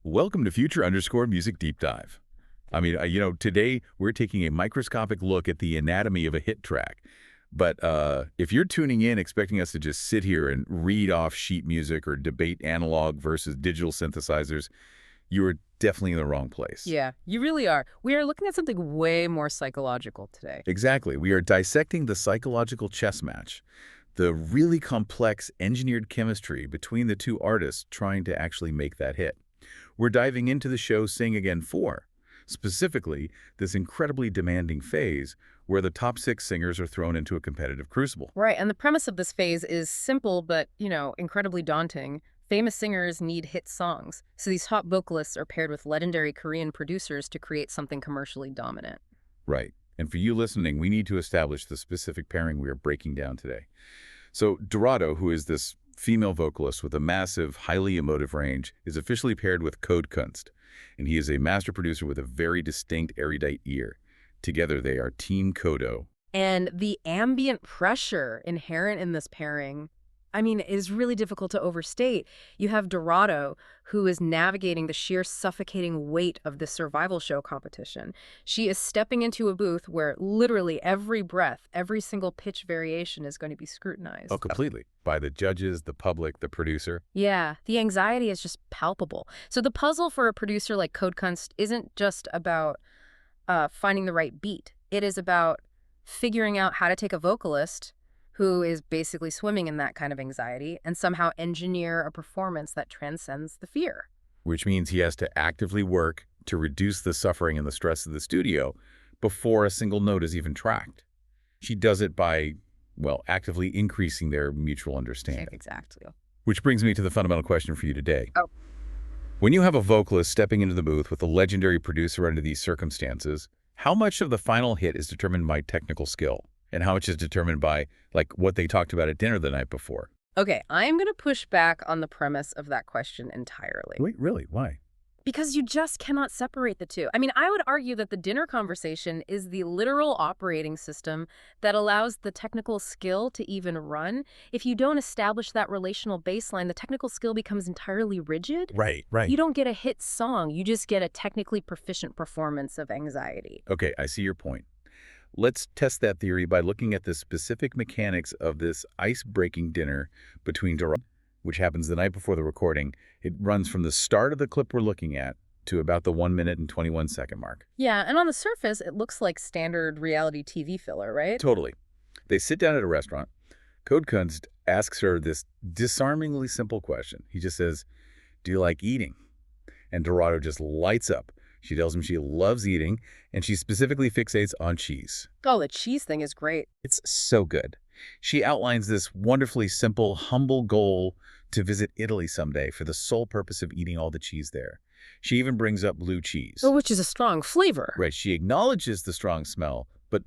Welcome to Future _ Music Deep Dive. I mean, today we're taking a microscopic look at the anatomy of a hit track. But if you're tuning in expecting us to just sit here and read off sheet music or debate analog versus digital synthesizers, you are definitely in the wrong place. Yeah, you really are. We are looking at something way more psychological today. Exactly. We are dissecting the psychological chess match, the really complex engineered chemistry between the two artists trying to actually make that hit. We're diving into the show Sing Again 4, specifically this incredibly demanding phase where the top 6 singers are thrown into a competitive crucible. Right, and the premise of this phase is simple but, incredibly daunting. Famous singers need hit songs, so these top vocalists are paired with legendary Korean producers to create something commercially dominant. Right, and for you listening, we need to establish the specific pairing we are breaking down today. So Dorado, who is this female vocalist with a massive, highly emotive range, is officially paired with Code Kunst, and he is a master producer with a very distinct erudite ear. Together, they are Team Kodo. And the ambient pressure inherent in this pairing, is really difficult to overstate. You have Dorado, who is navigating the sheer suffocating weight of the survival show competition. She is stepping into a booth where literally every breath, every single pitch variation is going to be scrutinized. Oh, completely. By the judges, the public, the producer. Yeah, the anxiety is just palpable. So the puzzle for a producer like Code Kunst isn't just about finding the right beat. It is about figuring out how to take a vocalist who is basically swimming in that kind of anxiety and somehow engineer a performance that transcends the fear. Which means he has to actively work to reduce the suffering and the stress of the studio before a single note is even tracked. She does it by, actively increasing their mutual understanding. Exactly. Which brings me to the fundamental question for you today. Oh. When you have a vocalist stepping into the booth with a legendary producer under these circumstances, how much of the final hit is determined by technical skill? And how much is determined by, what they talked about at dinner the night before? Okay, I'm going to push back on the premise of that question entirely. Wait, really? Why? Because you just cannot separate the two. I would argue that the dinner conversation is the literal operating system that allows the technical skill to even run. If you don't establish that relational baseline, the technical skill becomes entirely rigid. Right. You don't get a hit song. You just get a technically proficient performance of anxiety. Okay, I see your point. Let's test that theory by looking at the specific mechanics of this ice-breaking dinner between Dorado, which happens the night before the recording. It runs from the start of the clip we're looking at to about the 1 minute and 21 second mark. Yeah, and on the surface, it looks like standard reality TV filler, right? Totally. They sit down at a restaurant. Code Kunst asks her this disarmingly simple question. He just says, "Do you like eating?" And Dorado just lights up. She tells him she loves eating, and she specifically fixates on cheese. Oh, the cheese thing is great. It's so good. She outlines this wonderfully simple, humble goal to visit Italy someday for the sole purpose of eating all the cheese there. She even brings up blue cheese. Oh, which is a strong flavor. Right. She acknowledges the strong smell, but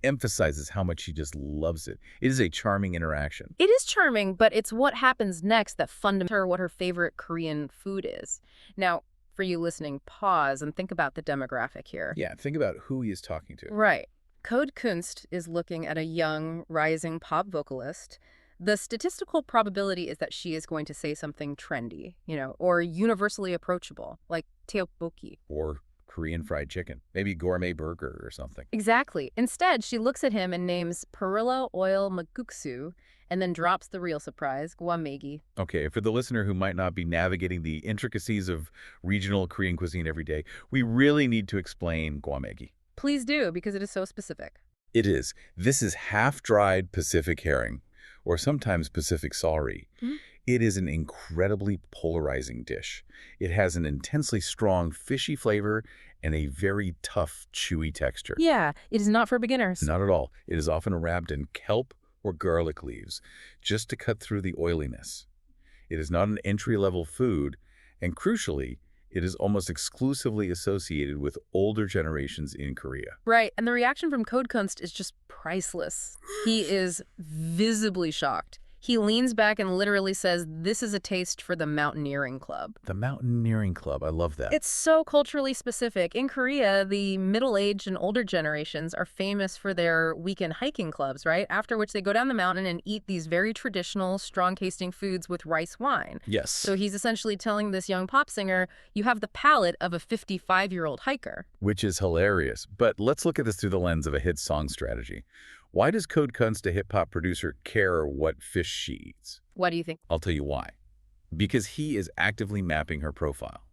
emphasizes how much she just loves it. It is a charming interaction. It is charming, but it's what happens next that fundamentally what her favorite Korean food is. Now, for you listening, pause and think about the demographic here. Yeah, think about who he is talking to. Right. Code Kunst is looking at a young, rising pop vocalist. The statistical probability is that she is going to say something trendy, or universally approachable, like tteokbokki. Or Korean fried chicken. Maybe gourmet burger or something. Exactly. Instead, she looks at him and names perilla oil makguksu, and then drops the real surprise, gwamegi. Okay, for the listener who might not be navigating the intricacies of regional Korean cuisine every day, we really need to explain gwamegi. Please do, because it is so specific. It is. This is half-dried Pacific herring, or sometimes Pacific salry. Mm-hmm. It is an incredibly polarizing dish. It has an intensely strong, fishy flavor and a very tough, chewy texture. Yeah, it is not for beginners. Not at all. It is often wrapped in kelp or garlic leaves, just to cut through the oiliness. It is not an entry-level food, and crucially, it is almost exclusively associated with older generations in Korea. Right, and the reaction from Code Kunst is just priceless. He is visibly shocked. He leans back and literally says, "This is a taste for the mountaineering club." The mountaineering club. I love that. It's so culturally specific. In Korea, the middle-aged and older generations are famous for their weekend hiking clubs, right? After which they go down the mountain and eat these very traditional, strong-tasting foods with rice wine. Yes. So he's essentially telling this young pop singer, you have the palate of a 55-year-old hiker. Which is hilarious. But let's look at this through the lens of a hit song strategy. Why does Code Kunst, a hip-hop producer, care what fish she eats? What do you think? I'll tell you why. Because he is actively mapping her profile.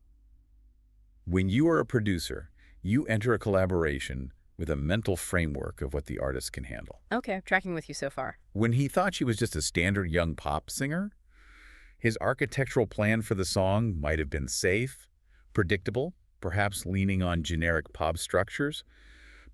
When you are a producer, you enter a collaboration with a mental framework of what the artist can handle. Okay, tracking with you so far. When he thought she was just a standard young pop singer, his architectural plan for the song might have been safe, predictable, perhaps leaning on generic pop structures.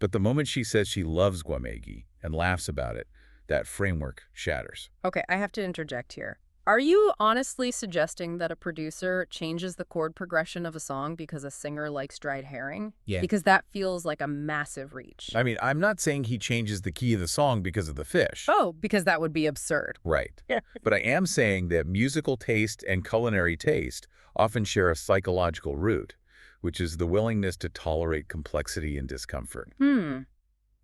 But the moment she says she loves gwamegi and laughs about it, that framework shatters. Okay, I have to interject here. Are you honestly suggesting that a producer changes the chord progression of a song because a singer likes dried herring? Yeah. Because that feels like a massive reach. I mean, I'm not saying he changes the key of the song because of the fish. Oh, because that would be absurd. Right. But I am saying that musical taste and culinary taste often share a psychological root, which is the willingness to tolerate complexity and discomfort.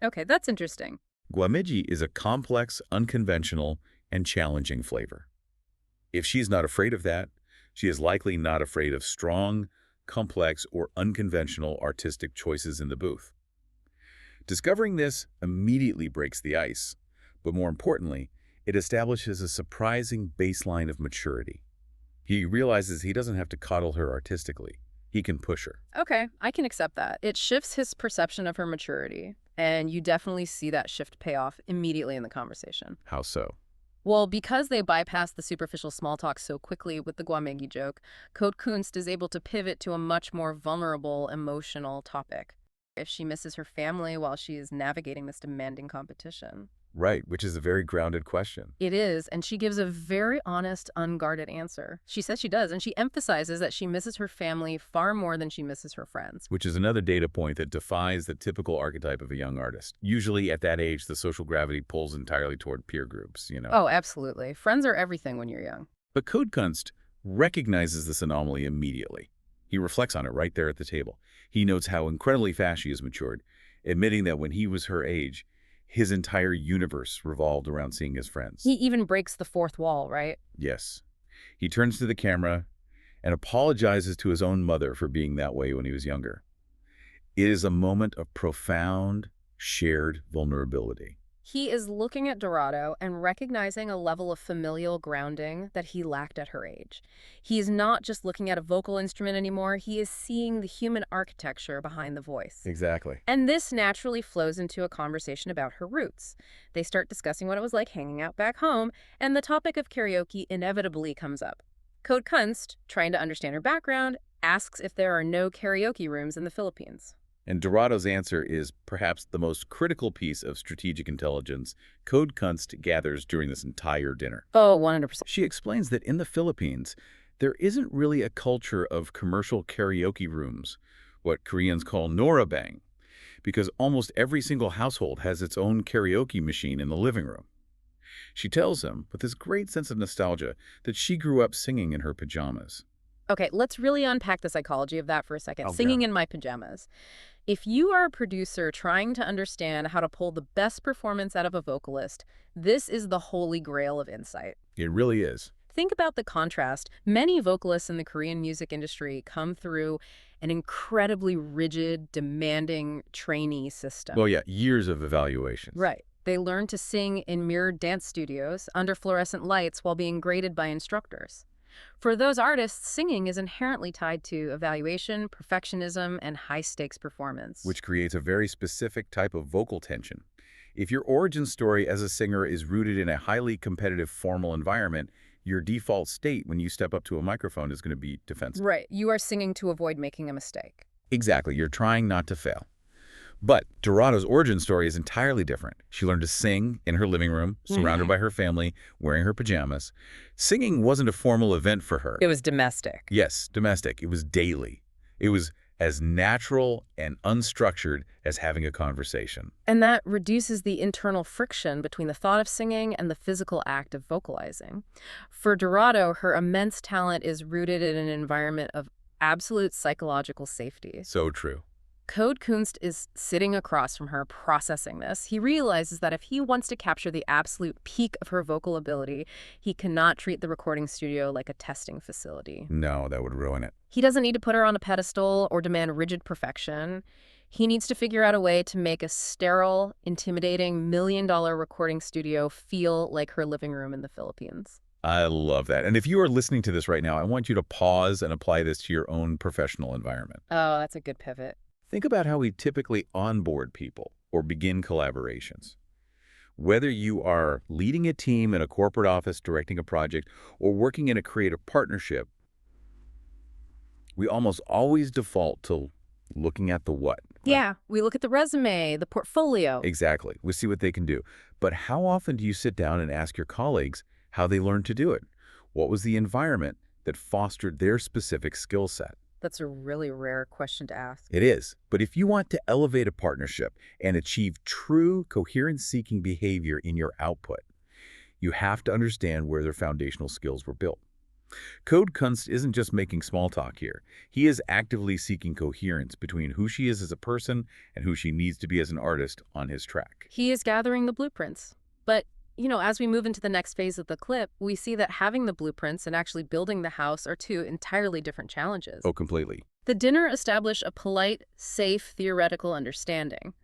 Okay, that's interesting. Gwamegi is a complex, unconventional, and challenging flavor. If she's not afraid of that, she is likely not afraid of strong, complex, or unconventional artistic choices in the booth. Discovering this immediately breaks the ice, but more importantly, it establishes a surprising baseline of maturity. He realizes he doesn't have to coddle her artistically. He can push her. Okay, I can accept that. It shifts his perception of her maturity, and you definitely see that shift pay off immediately in the conversation. How so? Well, because they bypass the superficial small talk so quickly with the gwamegi joke, Code Kunst is able to pivot to a much more vulnerable, emotional topic. If she misses her family while she is navigating this demanding competition. Right, which is a very grounded question. It is, and she gives a very honest, unguarded answer. She says she does, and she emphasizes that she misses her family far more than she misses her friends. Which is another data point that defies the typical archetype of a young artist. Usually at that age, the social gravity pulls entirely toward peer groups, you know. Oh, absolutely. Friends are everything when you're young. But Code Kunst recognizes this anomaly immediately. He reflects on it right there at the table. He notes how incredibly fast she has matured, admitting that when he was her age, his entire universe revolved around seeing his friends. He even breaks the fourth wall, right? Yes. He turns to the camera and apologizes to his own mother for being that way when he was younger. It is a moment of profound, shared vulnerability. He is looking at Dorado and recognizing a level of familial grounding that he lacked at her age. He is not just looking at a vocal instrument anymore, he is seeing the human architecture behind the voice. Exactly. And this naturally flows into a conversation about her roots. They start discussing what it was like hanging out back home, and the topic of karaoke inevitably comes up. Code Kunst, trying to understand her background, asks if there are no karaoke rooms in the Philippines. And Dorado's answer is perhaps the most critical piece of strategic intelligence Code Kunst gathers during this entire dinner. Oh, 100%. She explains that in the Philippines, there isn't really a culture of commercial karaoke rooms, what Koreans call norabang, because almost every single household has its own karaoke machine in the living room. She tells him, with this great sense of nostalgia, that she grew up singing in her pajamas. Okay, let's really unpack the psychology of that for a second. Okay. Singing in my pajamas. If you are a producer trying to understand how to pull the best performance out of a vocalist, this is the holy grail of insight. It really is. Think about the contrast. Many vocalists in the Korean music industry come through an incredibly rigid, demanding trainee system. Well, yeah, years of evaluations. Right. They learn to sing in mirrored dance studios under fluorescent lights while being graded by instructors. For those artists, singing is inherently tied to evaluation, perfectionism, and high-stakes performance. Which creates a very specific type of vocal tension. If your origin story as a singer is rooted in a highly competitive formal environment, your default state when you step up to a microphone is going to be defensive. Right. You are singing to avoid making a mistake. Exactly. You're trying not to fail. But Dorado's origin story is entirely different. She learned to sing in her living room, surrounded by her family, wearing her pajamas. Singing wasn't a formal event for her. It was domestic. Yes, domestic. It was daily. It was as natural and unstructured as having a conversation. And that reduces the internal friction between the thought of singing and the physical act of vocalizing. For Dorado, her immense talent is rooted in an environment of absolute psychological safety. So true. Code Kunst is sitting across from her processing this. He realizes that if he wants to capture the absolute peak of her vocal ability, he cannot treat the recording studio like a testing facility. No, that would ruin it. He doesn't need to put her on a pedestal or demand rigid perfection. He needs to figure out a way to make a sterile, intimidating, million-dollar recording studio feel like her living room in the Philippines. I love that. And if you are listening to this right now, I want you to pause and apply this to your own professional environment. Oh, that's a good pivot. Think about how we typically onboard people or begin collaborations. Whether you are leading a team in a corporate office, directing a project, or working in a creative partnership, we almost always default to looking at the what. Right? Yeah, we look at the resume, the portfolio. Exactly. We see what they can do. But how often do you sit down and ask your colleagues how they learned to do it? What was the environment that fostered their specific skill set? That's a really rare question to ask. It is. But if you want to elevate a partnership and achieve true coherence-seeking behavior in your output, you have to understand where their foundational skills were built. Code Kunst isn't just making small talk here. He is actively seeking coherence between who she is as a person and who she needs to be as an artist on his track. He is gathering the blueprints. But as we move into the next phase of the clip, we see that having the blueprints and actually building the house are two entirely different challenges. Oh, completely. The dinner established a polite, safe, theoretical understanding.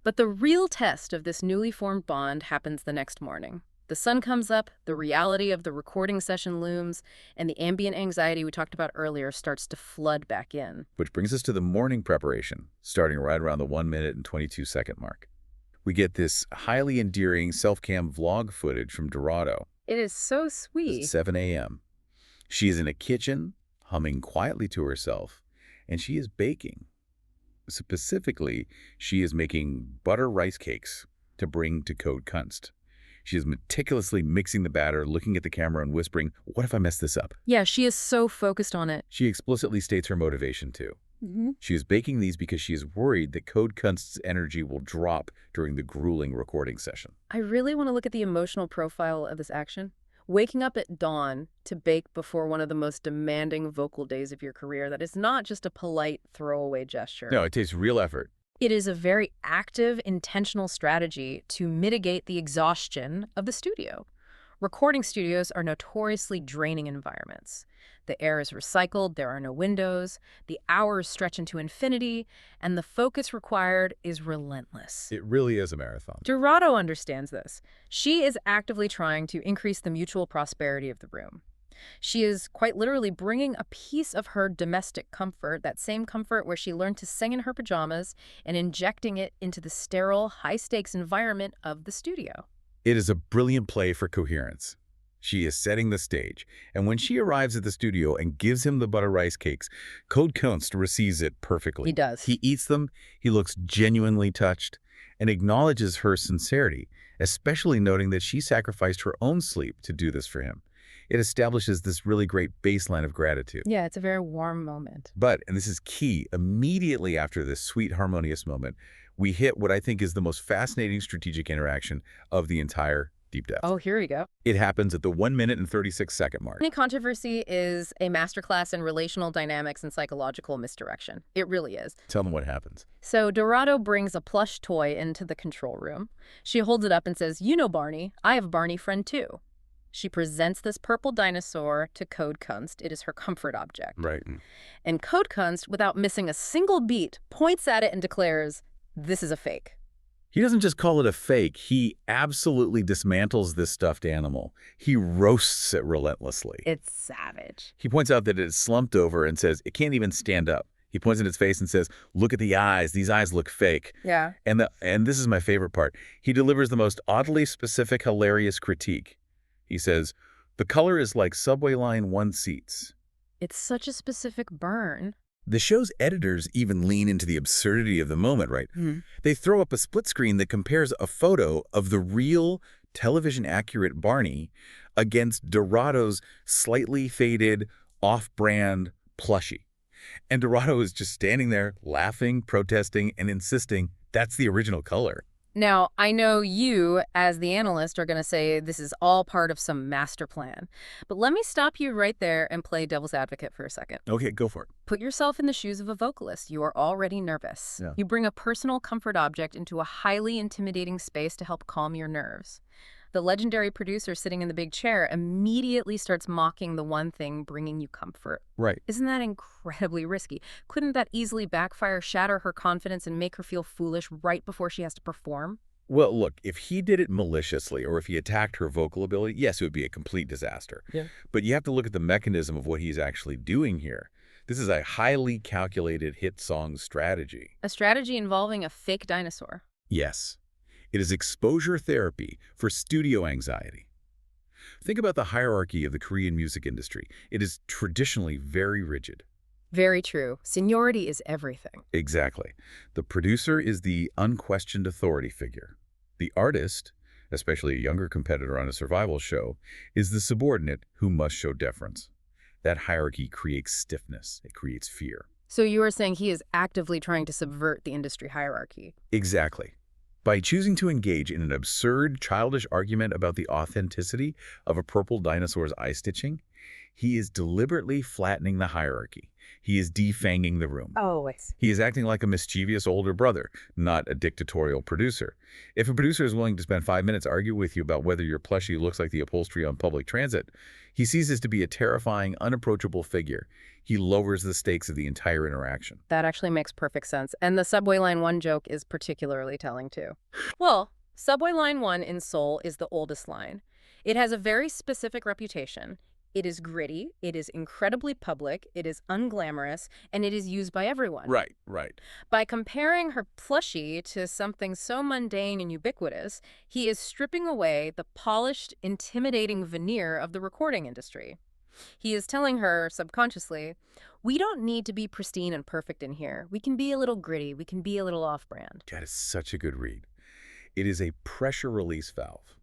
But the real test of this newly formed bond happens the next morning. The sun comes up, the reality of the recording session looms, and the ambient anxiety we talked about earlier starts to flood back in. Which brings us to the morning preparation, starting right around the 1 minute and 22-second mark. We get this highly endearing self-cam vlog footage from Dorado. It is so sweet. It's 7 a.m. She is in a kitchen, humming quietly to herself, and she is baking. Specifically, she is making butter rice cakes to bring to Code Kunst. She is meticulously mixing the batter, looking at the camera and whispering, "What if I mess this up?" Yeah, she is so focused on it. She explicitly states her motivation, too. She is baking these because she is worried that Code Kunst's energy will drop during the grueling recording session. I really want to look at the emotional profile of this action. Waking up at dawn to bake before one of the most demanding vocal days of your career, that is not just a polite throwaway gesture. No, it takes real effort. It is a very active, intentional strategy to mitigate the exhaustion of the studio. Recording studios are notoriously draining environments. The air is recycled, there are no windows, the hours stretch into infinity, and the focus required is relentless. It really is a marathon. Dorado understands this. She is actively trying to increase the mutual prosperity of the room. She is quite literally bringing a piece of her domestic comfort, that same comfort where she learned to sing in her pajamas, and injecting it into the sterile, high-stakes environment of the studio. It is a brilliant play for coherence. She is setting the stage, and when she arrives at the studio and gives him the butter rice cakes, Code Kunst receives it perfectly. He does. He eats them, he looks genuinely touched, and acknowledges her sincerity, especially noting that she sacrificed her own sleep to do this for him. It establishes this really great baseline of gratitude. Yeah, it's a very warm moment. But, and this is key, immediately after this sweet, harmonious moment, we hit what I think is the most fascinating strategic interaction of the entire Deep Depth. Oh, here we go. It happens at the 1 minute and 36-second mark. Any controversy is a masterclass in relational dynamics and psychological misdirection. It really is. Tell them what happens. So Dorado brings a plush toy into the control room. She holds it up and says, "You know Barney, I have a Barney friend too." She presents this purple dinosaur to Code Kunst. It is her comfort object. Right. And Code Kunst, without missing a single beat, points at it and declares, "This is a fake." He doesn't just call it a fake, he absolutely dismantles this stuffed animal. He roasts it relentlessly. It's savage. He points out that it is slumped over and says it can't even stand up. He points at its face and says, "Look at the eyes. These eyes look fake." Yeah. And this is my favorite part. He delivers the most oddly specific, hilarious critique. He says, "The color is like subway line 1 seats." It's such a specific burn. The show's editors even lean into the absurdity of the moment, right? They throw up a split screen that compares a photo of the real television-accurate Barney against Dorado's slightly faded, off-brand plushie. And Dorado is just standing there, laughing, protesting, and insisting that's the original color. Now, I know you, as the analyst, are going to say this is all part of some master plan. But let me stop you right there and play devil's advocate for a second. Okay, go for it. Put yourself in the shoes of a vocalist. You are already nervous. Yeah. You bring a personal comfort object into a highly intimidating space to help calm your nerves. The legendary producer sitting in the big chair immediately starts mocking the one thing bringing you comfort. Right. Isn't that incredibly risky? Couldn't that easily backfire, shatter her confidence, and make her feel foolish right before she has to perform? Well, look, if he did it maliciously or if he attacked her vocal ability, yes, it would be a complete disaster. Yeah. But you have to look at the mechanism of what he's actually doing here. This is a highly calculated hit song strategy. A strategy involving a fake dinosaur. Yes. It is exposure therapy for studio anxiety. Think about the hierarchy of the Korean music industry. It is traditionally very rigid. Very true. Seniority is everything. Exactly. The producer is the unquestioned authority figure. The artist, especially a younger competitor on a survival show, is the subordinate who must show deference. That hierarchy creates stiffness. It creates fear. So you are saying he is actively trying to subvert the industry hierarchy. Exactly. By choosing to engage in an absurd, childish argument about the authenticity of a purple dinosaur's eye stitching, he is deliberately flattening the hierarchy. He is defanging the room. Oh, I see. He is acting like a mischievous older brother, not a dictatorial producer. If a producer is willing to spend 5 minutes arguing with you about whether your plushie looks like the upholstery on public transit, he sees this to be a terrifying, unapproachable figure. He lowers the stakes of the entire interaction. That actually makes perfect sense. And the Subway Line 1 joke is particularly telling, too. Well, Subway Line 1 in Seoul is the oldest line. It has a very specific reputation. It is gritty, it is incredibly public, it is unglamorous, and it is used by everyone. Right, right. By comparing her plushie to something so mundane and ubiquitous, he is stripping away the polished, intimidating veneer of the recording industry. He is telling her, subconsciously, we don't need to be pristine and perfect in here. We can be a little gritty, we can be a little off-brand. That is such a good read. It is a pressure release valve.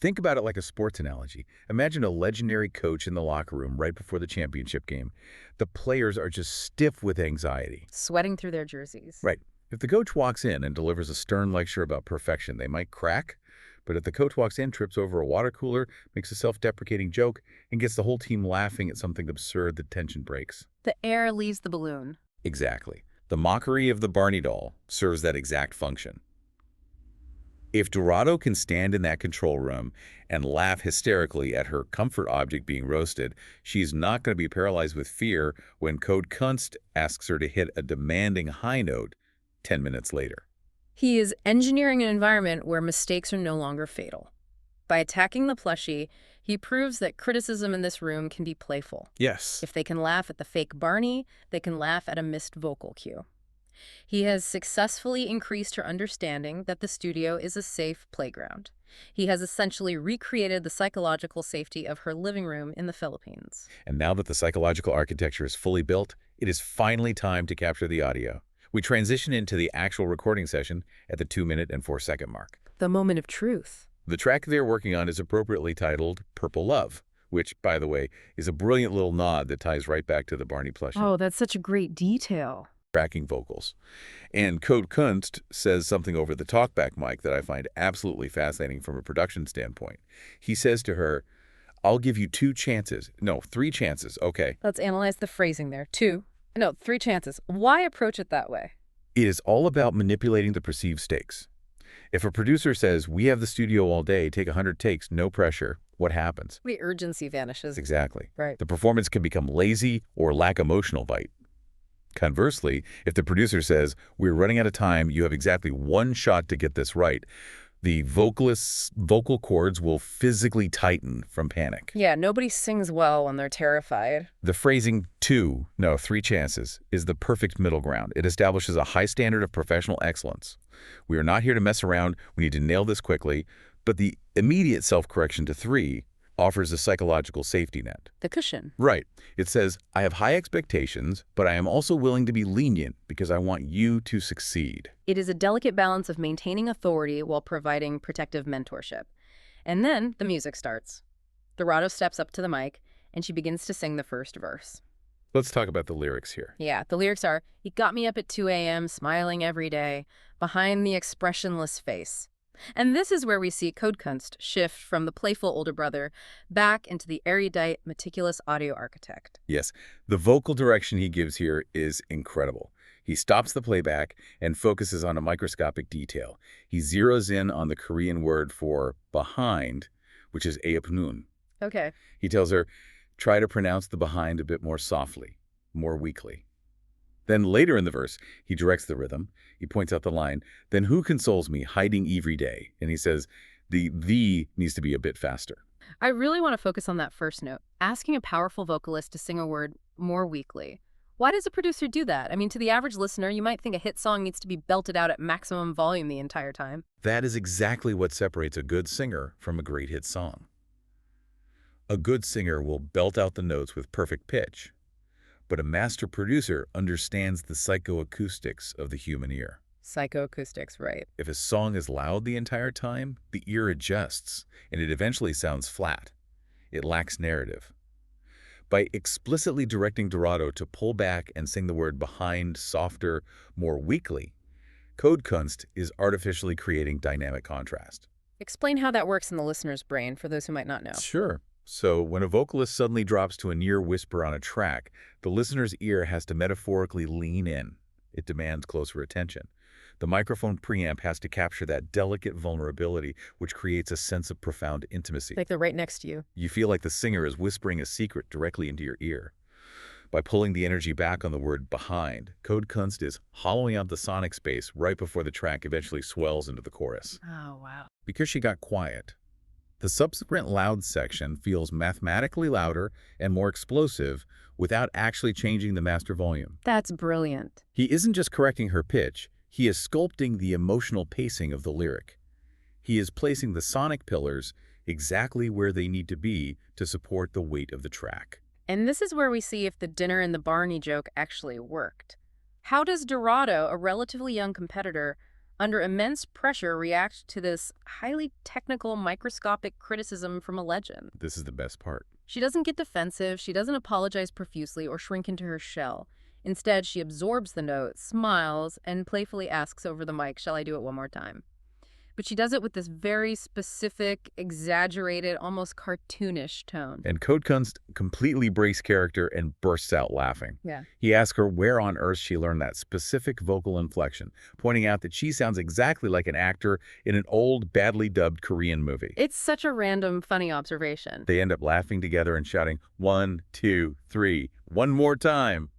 Think about it like a sports analogy. Imagine a legendary coach in the locker room right before the championship game. The players are just stiff with anxiety. Sweating through their jerseys. Right. If the coach walks in and delivers a stern lecture about perfection, they might crack. But if the coach walks in, trips over a water cooler, makes a self-deprecating joke, and gets the whole team laughing at something absurd, the tension breaks. The air leaves the balloon. Exactly. The mockery of the Barney doll serves that exact function. If Dorado can stand in that control room and laugh hysterically at her comfort object being roasted, she's not going to be paralyzed with fear when Code Kunst asks her to hit a demanding high note 10 minutes later. He is engineering an environment where mistakes are no longer fatal. By attacking the plushie, he proves that criticism in this room can be playful. Yes. If they can laugh at the fake Barney, they can laugh at a missed vocal cue. He has successfully increased her understanding that the studio is a safe playground. He has essentially recreated the psychological safety of her living room in the Philippines. And now that the psychological architecture is fully built, it is finally time to capture the audio. We transition into the actual recording session at the 2-minute and 4-second mark. The moment of truth. The track they're working on is appropriately titled Purple Love, which, by the way, is a brilliant little nod that ties right back to the Barney plushie. Oh, that's such a great detail. Tracking vocals. And Code Kunst says something over the talkback mic that I find absolutely fascinating from a production standpoint. He says to her, I'll give you 2 chances. No, 3 chances. Okay. Let's analyze the phrasing there. 3 chances. Why approach it that way? It is all about manipulating the perceived stakes. If a producer says, we have the studio all day, take 100 takes, no pressure, what happens? The urgency vanishes. Exactly. Right. The performance can become lazy or lack emotional bite. Conversely, if the producer says, we're running out of time, you have exactly 1 shot to get this right, the vocalist's vocal cords will physically tighten from panic. Yeah, nobody sings well when they're terrified. The phrasing 3 chances is the perfect middle ground. It establishes a high standard of professional excellence. We are not here to mess around. We need to nail this quickly. But the immediate self-correction to 3 offers a psychological safety net. The cushion. Right. It says, I have high expectations, but I am also willing to be lenient because I want you to succeed. It is a delicate balance of maintaining authority while providing protective mentorship. And then the music starts. Dorado steps up to the mic, and she begins to sing the first verse. Let's talk about the lyrics here. Yeah, the lyrics are, "He got me up at 2 a.m., smiling every day, behind the expressionless face." And this is where we see Code Kunst shift from the playful older brother back into the erudite, meticulous audio architect. Yes, the vocal direction he gives here is incredible. He stops the playback and focuses on a microscopic detail. He zeroes in on the Korean word for behind, which is eopnun. Okay. He tells her, try to pronounce the behind a bit more softly, more weakly. Then later in the verse, he directs the rhythm. He points out the line, then who consoles me, hiding every day? And he says, the needs to be a bit faster. I really want to focus on that first note, asking a powerful vocalist to sing a word more weakly. Why does a producer do that? I mean, to the average listener, you might think a hit song needs to be belted out at maximum volume the entire time. That is exactly what separates a good singer from a great hit song. A good singer will belt out the notes with perfect pitch, but a master producer understands the psychoacoustics of the human ear. Psychoacoustics, right. If a song is loud the entire time, the ear adjusts, and it eventually sounds flat. It lacks narrative. By explicitly directing Dorado to pull back and sing the word behind softer, more weakly, Code Kunst is artificially creating dynamic contrast. Explain how that works in the listener's brain for those who might not know. Sure. So when a vocalist suddenly drops to a near whisper on a track, the listener's ear has to metaphorically lean in. It demands closer attention. The microphone preamp has to capture that delicate vulnerability, which creates a sense of profound intimacy. Like they're right next to you. You feel like the singer is whispering a secret directly into your ear. By pulling the energy back on the word behind, Code Kunst is hollowing out the sonic space right before the track eventually swells into the chorus. Oh, wow. Because she got quiet, the subsequent loud section feels mathematically louder and more explosive without actually changing the master volume. That's brilliant. He isn't just correcting her pitch, he is sculpting the emotional pacing of the lyric. He is placing the sonic pillars exactly where they need to be to support the weight of the track. And this is where we see if the dinner and the Barney joke actually worked. How does Dorado, a relatively young competitor, under immense pressure react to this highly technical, microscopic criticism from a legend? This is the best part. She doesn't get defensive, she doesn't apologize profusely or shrink into her shell. Instead, she absorbs the note, smiles, and playfully asks over the mic, "Shall I do it one more time?" But she does it with this very specific, exaggerated, almost cartoonish tone. And Code Kunst completely breaks character and bursts out laughing. Yeah. He asks her where on earth she learned that specific vocal inflection, pointing out that she sounds exactly like an actor in an old, badly dubbed Korean movie. It's such a random, funny observation. They end up laughing together and shouting, 1, 2, 3, one more time,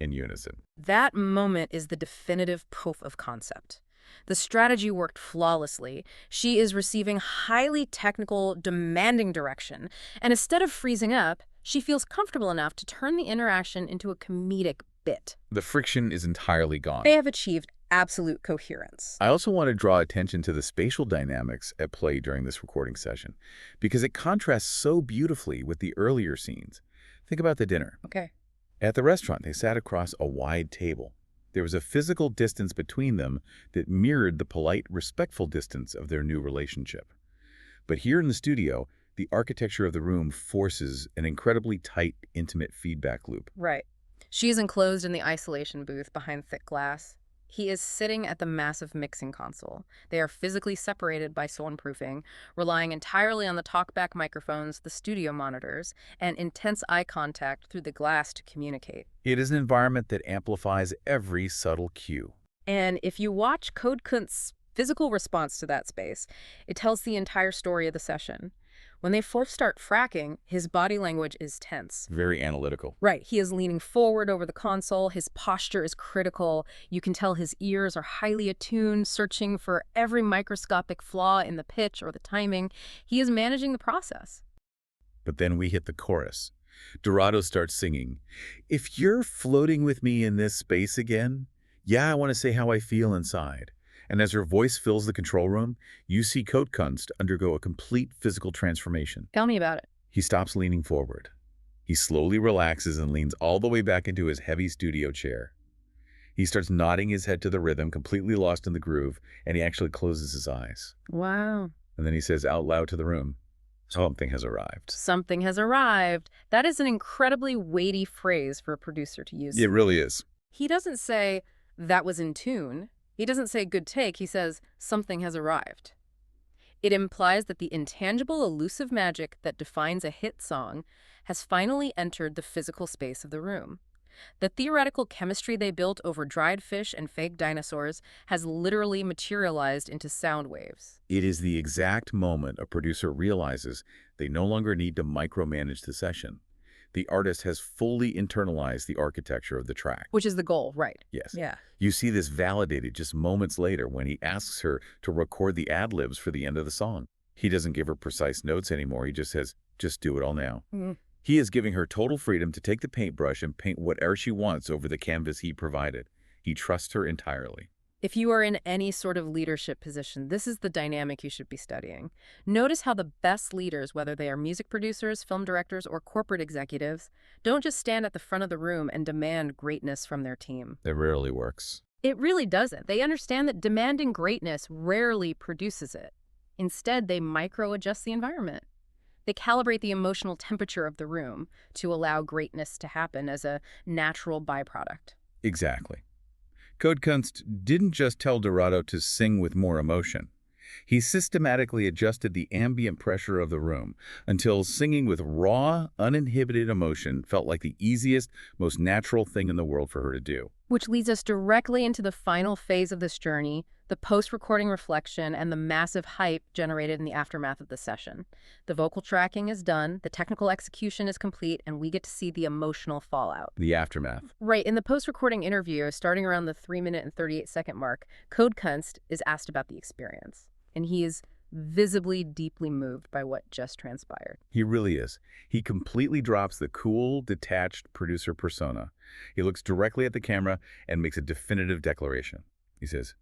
in unison. That moment is the definitive proof of concept. The strategy worked flawlessly. She is receiving highly technical, demanding direction, and instead of freezing up, she feels comfortable enough to turn the interaction into a comedic bit. The friction is entirely gone. They have achieved absolute coherence. I also want to draw attention to the spatial dynamics at play during this recording session, because it contrasts so beautifully with the earlier scenes. Think about the dinner. Okay. At the restaurant, they sat across a wide table. There was a physical distance between them that mirrored the polite, respectful distance of their new relationship. But here in the studio, the architecture of the room forces an incredibly tight, intimate feedback loop. Right. She is enclosed in the isolation booth behind thick glass. He is sitting at the massive mixing console. They are physically separated by soundproofing, relying entirely on the talkback microphones, the studio monitors, and intense eye contact through the glass to communicate. It is an environment that amplifies every subtle cue. And if you watch Code Kunst's physical response to that space, it tells the entire story of the session. When they first start fracking, his body language is tense. Very analytical. Right. He is leaning forward over the console. His posture is critical. You can tell his ears are highly attuned, searching for every microscopic flaw in the pitch or the timing. He is managing the process. But then we hit the chorus. Dorado starts singing, "If you're floating with me in this space again, yeah, I want to say how I feel inside." And as her voice fills the control room, you see Code Kunst undergo a complete physical transformation. Tell me about it. He stops leaning forward. He slowly relaxes and leans all the way back into his heavy studio chair. He starts nodding his head to the rhythm, completely lost in the groove, and he actually closes his eyes. Wow. And then he says out loud to the room, Something has arrived. Something has arrived. That is an incredibly weighty phrase for a producer to use. It really is. He doesn't say, that was in tune. He doesn't say, good take. He says, something has arrived. It implies that the intangible, elusive magic that defines a hit song has finally entered the physical space of the room. The theoretical chemistry they built over dried fish and fake dinosaurs has literally materialized into sound waves. It is the exact moment a producer realizes they no longer need to micromanage the session. The artist has fully internalized the architecture of the track. Which is the goal, right? Yes. Yeah. You see this validated just moments later when he asks her to record the ad-libs for the end of the song. He doesn't give her precise notes anymore. He just says, just do it all now. He is giving her total freedom to take the paintbrush and paint whatever she wants over the canvas he provided. He trusts her entirely. If you are in any sort of leadership position, this is the dynamic you should be studying. Notice how the best leaders, whether they are music producers, film directors, or corporate executives, don't just stand at the front of the room and demand greatness from their team. That rarely works. It really doesn't. They understand that demanding greatness rarely produces it. Instead, they micro-adjust the environment. They calibrate the emotional temperature of the room to allow greatness to happen as a natural byproduct. Exactly. Code Kunst didn't just tell Dorado to sing with more emotion. He systematically adjusted the ambient pressure of the room until singing with raw, uninhibited emotion felt like the easiest, most natural thing in the world for her to do. Which leads us directly into the final phase of this journey, the post-recording reflection and the massive hype generated in the aftermath of the session. The vocal tracking is done, the technical execution is complete, and we get to see the emotional fallout. The aftermath. Right. In the post-recording interview, starting around the 3-minute and 38-second mark, Code Kunst is asked about the experience. And he is visibly deeply moved by what just transpired. He really is. He completely drops the cool, detached producer persona. He looks directly at the camera and makes a definitive declaration. He says,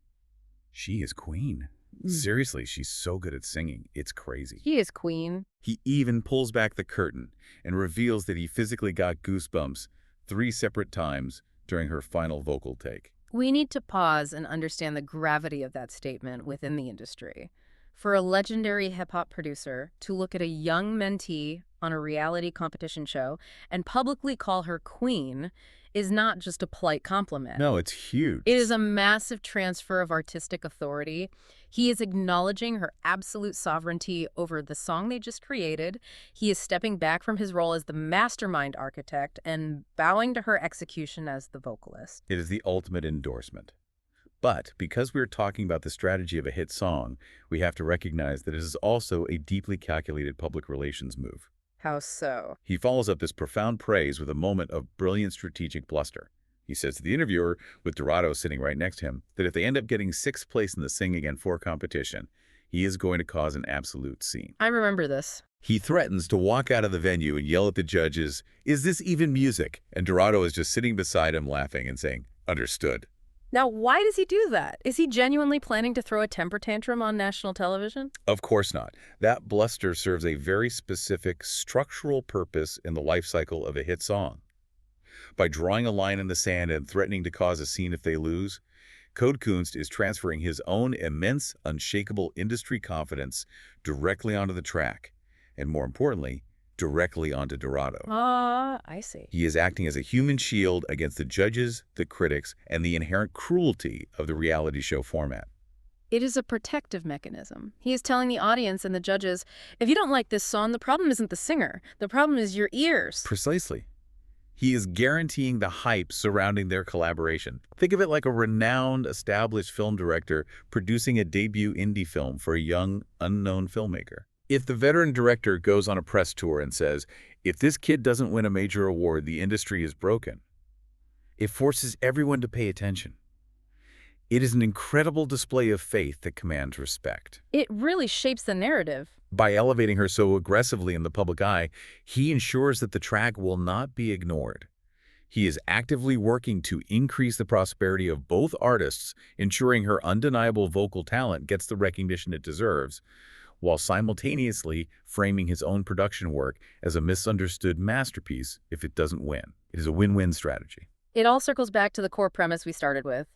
"She is queen. Seriously, she's so good at singing. It's crazy." He is queen. He even pulls back the curtain and reveals that he physically got goosebumps 3 separate times during her final vocal take. We need to pause and understand the gravity of that statement within the industry. For a legendary hip-hop producer to look at a young mentee on a reality competition show and publicly call her queen is not just a polite compliment. No, it's huge. It is a massive transfer of artistic authority. He is acknowledging her absolute sovereignty over the song they just created. He is stepping back from his role as the mastermind architect and bowing to her execution as the vocalist. It is the ultimate endorsement. But because we're talking about the strategy of a hit song, we have to recognize that it is also a deeply calculated public relations move. How so? He follows up this profound praise with a moment of brilliant strategic bluster. He says to the interviewer, with Dorado sitting right next to him, that if they end up getting 6th place in the Sing Again 4 competition, he is going to cause an absolute scene. I remember this. He threatens to walk out of the venue and yell at the judges, "Is this even music?" And Dorado is just sitting beside him laughing and saying, "Understood." Now, why does he do that? Is he genuinely planning to throw a temper tantrum on national television? Of course not. That bluster serves a very specific structural purpose in the life cycle of a hit song. By drawing a line in the sand and threatening to cause a scene if they lose, Code Kunst is transferring his own immense, unshakable industry confidence directly onto the track, and more importantly, directly onto Dorado. I see. He is acting as a human shield against the judges, the critics, and the inherent cruelty of the reality show format. It is a protective mechanism. He is telling the audience and the judges, if you don't like this song, the problem isn't the singer. The problem is your ears. Precisely. He is guaranteeing the hype surrounding their collaboration. Think of it like a renowned, established film director producing a debut indie film for a young, unknown filmmaker. If the veteran director goes on a press tour and says, "If this kid doesn't win a major award, the industry is broken," it forces everyone to pay attention. It is an incredible display of faith that commands respect. It really shapes the narrative. By elevating her so aggressively in the public eye, he ensures that the track will not be ignored. He is actively working to increase the prosperity of both artists, ensuring her undeniable vocal talent gets the recognition it deserves, while simultaneously framing his own production work as a misunderstood masterpiece if it doesn't win. It is a win-win strategy. It all circles back to the core premise we started with.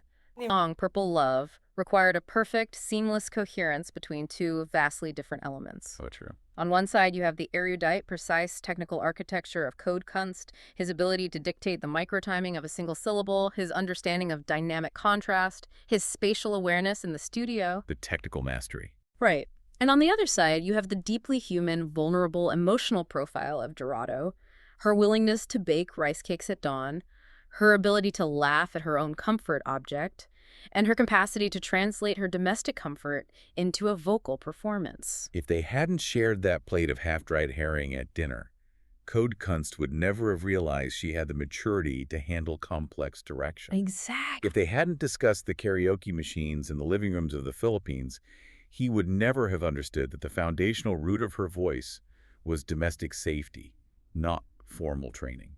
Song Purple Love required a perfect, seamless coherence between two vastly different elements. So true. On one side, you have the erudite, precise technical architecture of Code Kunst, his ability to dictate the microtiming of a single syllable, his understanding of dynamic contrast, his spatial awareness in the studio. The technical mastery. Right. And on the other side, you have the deeply human, vulnerable, emotional profile of Dorado, her willingness to bake rice cakes at dawn, her ability to laugh at her own comfort object, and her capacity to translate her domestic comfort into a vocal performance. If they hadn't shared that plate of half-dried herring at dinner, Code Kunst would never have realized she had the maturity to handle complex direction. Exactly. If they hadn't discussed the karaoke machines in the living rooms of the Philippines, he would never have understood that the foundational root of her voice was domestic safety, not formal training.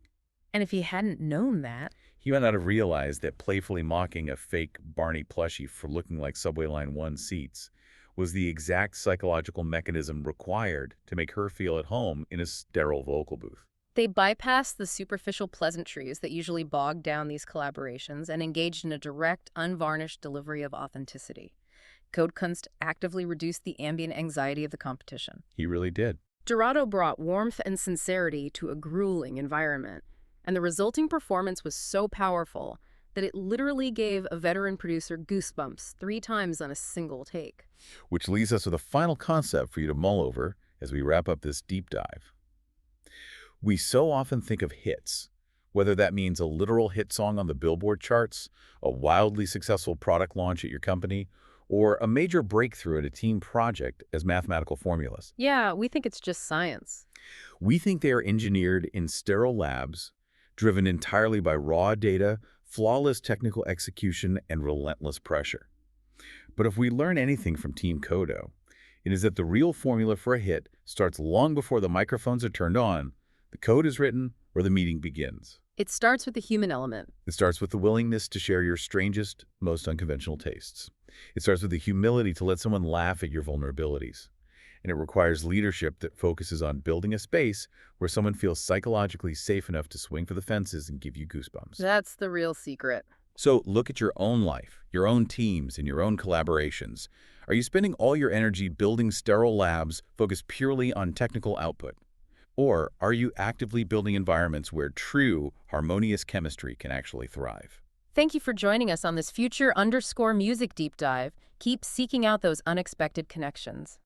And if he hadn't known that, He might not have realized that playfully mocking a fake Barney plushie for looking like Subway Line 1 seats was the exact psychological mechanism required to make her feel at home in a sterile vocal booth. they bypassed the superficial pleasantries that usually bog down these collaborations and engaged in a direct, unvarnished delivery of authenticity. Code Kunst actively reduced the ambient anxiety of the competition. He really did. Dorado brought warmth and sincerity to a grueling environment, and the resulting performance was so powerful that it literally gave a veteran producer goosebumps 3 times on a single take. Which leads us to the final concept for you to mull over as we wrap up this deep dive. We so often think of hits, whether that means a literal hit song on the Billboard charts, a wildly successful product launch at your company, or a major breakthrough in a team project as mathematical formulas. Yeah, we think it's just science. We think they are engineered in sterile labs, driven entirely by raw data, flawless technical execution, and relentless pressure. But if we learn anything from Team Kodo, it is that the real formula for a hit starts long before the microphones are turned on, the code is written, or the meeting begins. It starts with the human element. It starts with the willingness to share your strangest, most unconventional tastes. It starts with the humility to let someone laugh at your vulnerabilities. And it requires leadership that focuses on building a space where someone feels psychologically safe enough to swing for the fences and give you goosebumps. That's the real secret. So look at your own life, your own teams, and your own collaborations. Are you spending all your energy building sterile labs focused purely on technical output? Or are you actively building environments where true, harmonious chemistry can actually thrive? Thank you for joining us on this future_music deep dive. Keep seeking out those unexpected connections.